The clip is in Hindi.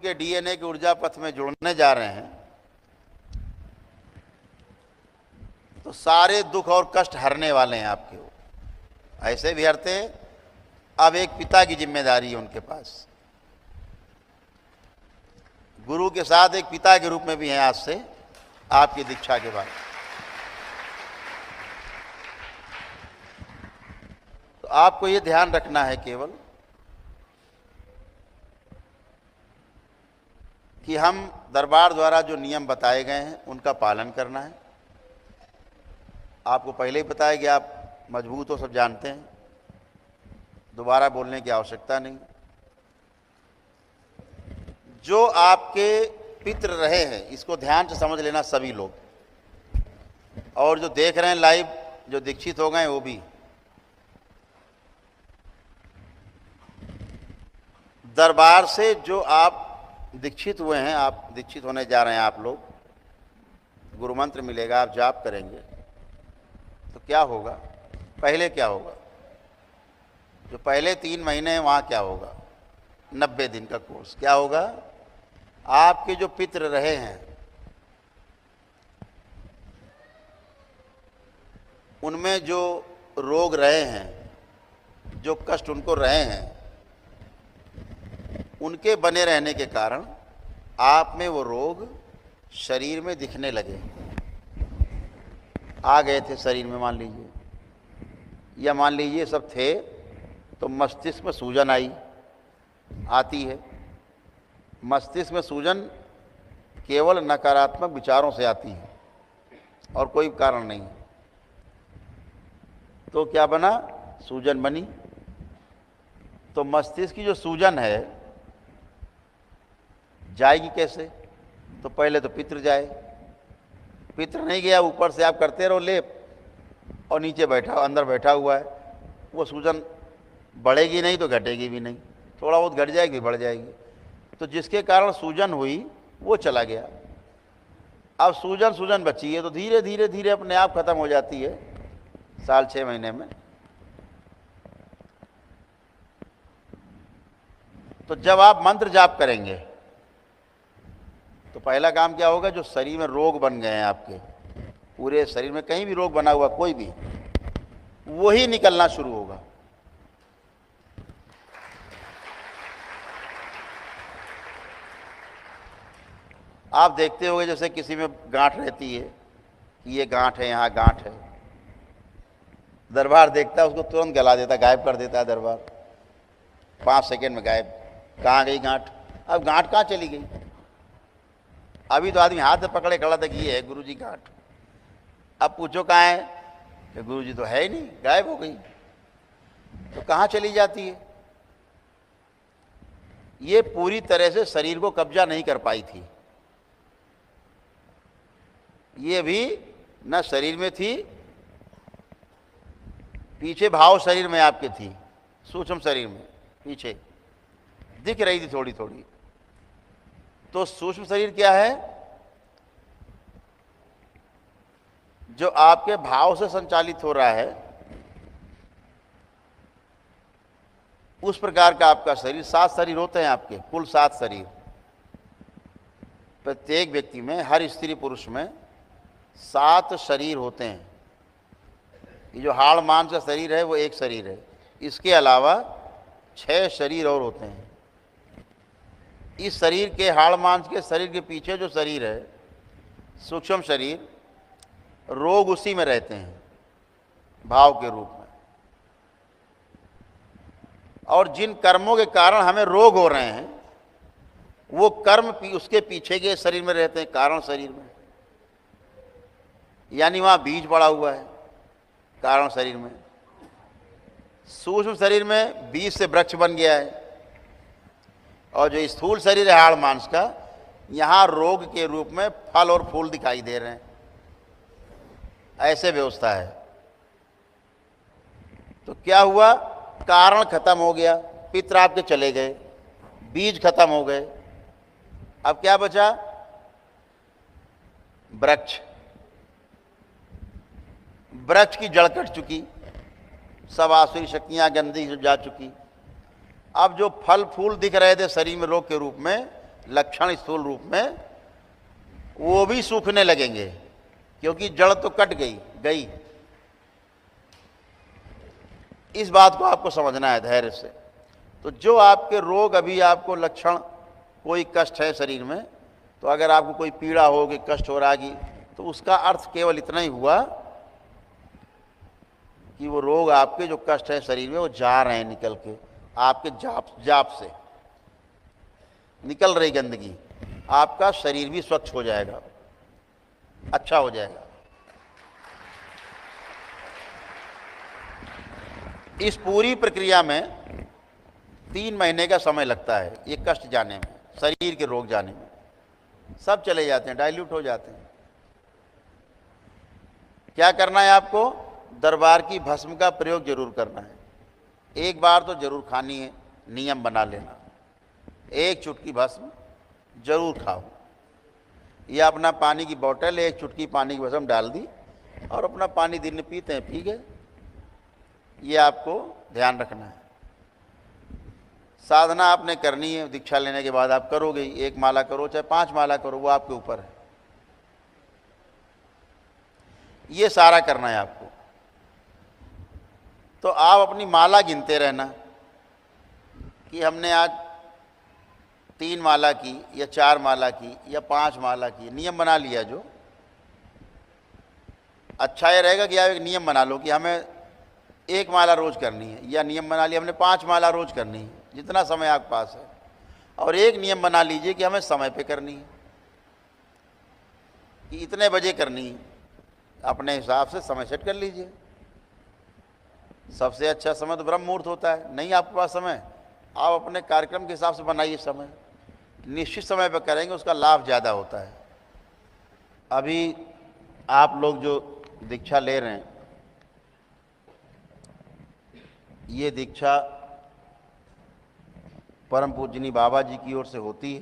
के डीएनए के ऊर्जा पथ में जुड़ने जा रहे हैं तो सारे दुख और कष्ट हरने वाले हैं आपके वो, ऐसे भी हरते हैं। अब एक पिता की जिम्मेदारी है उनके पास, गुरु के साथ एक पिता के रूप में भी हैं आज से आपकी दीक्षा के बाद। तो आपको ये ध्यान रखना है केवल कि हम दरबार द्वारा जो नियम बताए गए हैं उनका पालन करना है। आपको पहले ही बताया कि आप मजबूत हो, सब जानते हैं, दोबारा बोलने की आवश्यकता नहीं। जो आपके पितृ रहे हैं इसको ध्यान से समझ लेना सभी लोग, और जो देख रहे हैं लाइव, जो दीक्षित हो गए वो भी। दरबार से जो आप दीक्षित हुए हैं, आप दीक्षित होने जा रहे हैं, आप लोग, गुरु मंत्र मिलेगा, आप जाप करेंगे तो क्या होगा? पहले क्या होगा? जो पहले 3 महीने हैं वहाँ क्या होगा? 90 दिन का कोर्स क्या होगा? आपके जो पितृ रहे हैं उनमें जो रोग रहे हैं, जो कष्ट उनको रहे हैं, उनके बने रहने के कारण आप में वो रोग शरीर में दिखने लगे, आ गए थे शरीर में मान लीजिए, या मान लीजिए सब थे तो मस्तिष्क में सूजन आती है। मस्तिष्क में सूजन केवल नकारात्मक विचारों से आती है और कोई कारण नहीं। तो क्या बना? सूजन बनी। तो मस्तिष्क की जो सूजन है जाएगी कैसे? तो पहले तो पितृ जाए, पितृ नहीं गया, ऊपर से आप करते रहो लेप, और नीचे बैठा, अंदर बैठा हुआ है, वो सूजन बढ़ेगी नहीं तो घटेगी भी नहीं, थोड़ा बहुत घट जाएगी, बढ़ जाएगी। तो जिसके कारण सूजन हुई वो चला गया। अब सूजन बची है तो धीरे धीरे धीरे अपने आप खत्म हो जाती है साल 6 महीने में। तो जब आप मंत्र जाप करेंगे तो पहला काम क्या होगा? जो शरीर में रोग बन गए हैं आपके, पूरे शरीर में कहीं भी रोग बना हुआ कोई भी, वही निकलना शुरू होगा। आप देखते होंगे जैसे किसी में गांठ रहती है कि ये गांठ है, यहाँ गांठ है, दरबार देखता है उसको तुरंत गला देता, गायब कर देता है दरबार, 5 सेकंड में गायब। कहाँ गई गांठ? अब गांठ कहाँ चली गई? अभी तो आदमी हाथ से पकड़े खड़ा था कि ये है गुरुजी गांठ, अब पूछो कहाँ है? कि गुरुजी तो है ही नहीं, गायब हो गई। तो कहाँ चली जाती है? ये पूरी तरह से शरीर को कब्जा नहीं कर पाई थी, ये भी न शरीर में थी, पीछे भाव शरीर में आपके थी, सूक्ष्म शरीर में पीछे दिख रही थी थोड़ी थोड़ी। तो सूक्ष्म शरीर क्या है? जो आपके भाव से संचालित हो रहा है, उस प्रकार का आपका शरीर। 7 शरीर होते हैं आपके, कुल 7 शरीर। प्रत्येक व्यक्ति में, हर स्त्री पुरुष में 7 शरीर होते हैं। ये जो हाड़ मांस का शरीर है वो एक शरीर है, इसके अलावा 6 शरीर और होते हैं। इस शरीर के, हाड़ मांस के शरीर के पीछे जो शरीर है, सूक्ष्म शरीर, रोग उसी में रहते हैं भाव के रूप में। और जिन कर्मों के कारण हमें रोग हो रहे हैं वो कर्म उसके पीछे के शरीर में रहते हैं, कारण शरीर में, यानी वहाँ बीज पड़ा हुआ है कारण शरीर में। सूक्ष्म शरीर में बीज से वृक्ष बन गया है, और जो स्थूल शरीर है हाड़ मांस का, यहाँ रोग के रूप में फल और फूल दिखाई दे रहे हैं। ऐसे व्यवस्था है। तो क्या हुआ? कारण खत्म हो गया, पितृ आपके चले गए, बीज खत्म हो गए, अब क्या बचा? वृक्ष। वृक्ष की जड़ कट चुकी, सब आसुरी शक्तियां गंदी जा चुकी। अब जो फल फूल दिख रहे थे शरीर में रोग के रूप में, लक्षण स्थूल रूप में, वो भी सूखने लगेंगे, क्योंकि जड़ तो कट गई। इस बात को आपको समझना है धैर्य से। तो जो आपके रोग, अभी आपको लक्षण, कोई कष्ट है शरीर में, तो अगर आपको कोई पीड़ा हो कि कष्ट हो रहा है, तो उसका अर्थ केवल इतना ही हुआ कि वो रोग, आपके जो कष्ट है शरीर में, वो जा रहे हैं निकल के, आपके जाप से निकल रही गंदगी, आपका शरीर भी स्वच्छ हो जाएगा, अच्छा हो जाएगा। इस पूरी प्रक्रिया में 3 महीने का समय लगता है, ये कष्ट जाने में, शरीर के रोग जाने में। सब चले जाते हैं, डाइल्यूट हो जाते हैं। क्या करना है आपको? दरबार की भस्म का प्रयोग जरूर करना है। एक बार तो जरूर खानी है, नियम बना लेना, 1 चुटकी भस्म जरूर खाओ, या अपना पानी की बोतल 1 चुटकी पानी की भस्म डाल दी और अपना पानी दिन में पीते हैं, पी गए। ये आपको ध्यान रखना है। साधना आपने करनी है, दीक्षा लेने के बाद आप करोगे, 1 माला करो चाहे 5 माला करो, वो आपके ऊपर है। ये सारा करना है आपको। तो आप अपनी माला गिनते रहना कि हमने आज 3 माला की या 4 माला की या 5 माला की, नियम बना लिया। जो अच्छा ये रहेगा कि आप एक नियम बना लो कि हमें 1 माला रोज करनी है, या नियम बना लिया हमने 5 माला रोज करनी है, जितना समय आपके पास है। और एक नियम बना लीजिए कि हमें समय पे करनी है, कि इतने बजे करनी है, अपने हिसाब से समय सेट कर लीजिए। सबसे अच्छा समय तो ब्रह्म मुहूर्त होता है। नहीं आपके पास समय, आप अपने कार्यक्रम के हिसाब से बनाइए समय, निश्चित समय पर करेंगे, उसका लाभ ज़्यादा होता है। अभी आप लोग जो दीक्षा ले रहे हैं, ये दीक्षा परम पूजनी बाबा जी की ओर से होती है।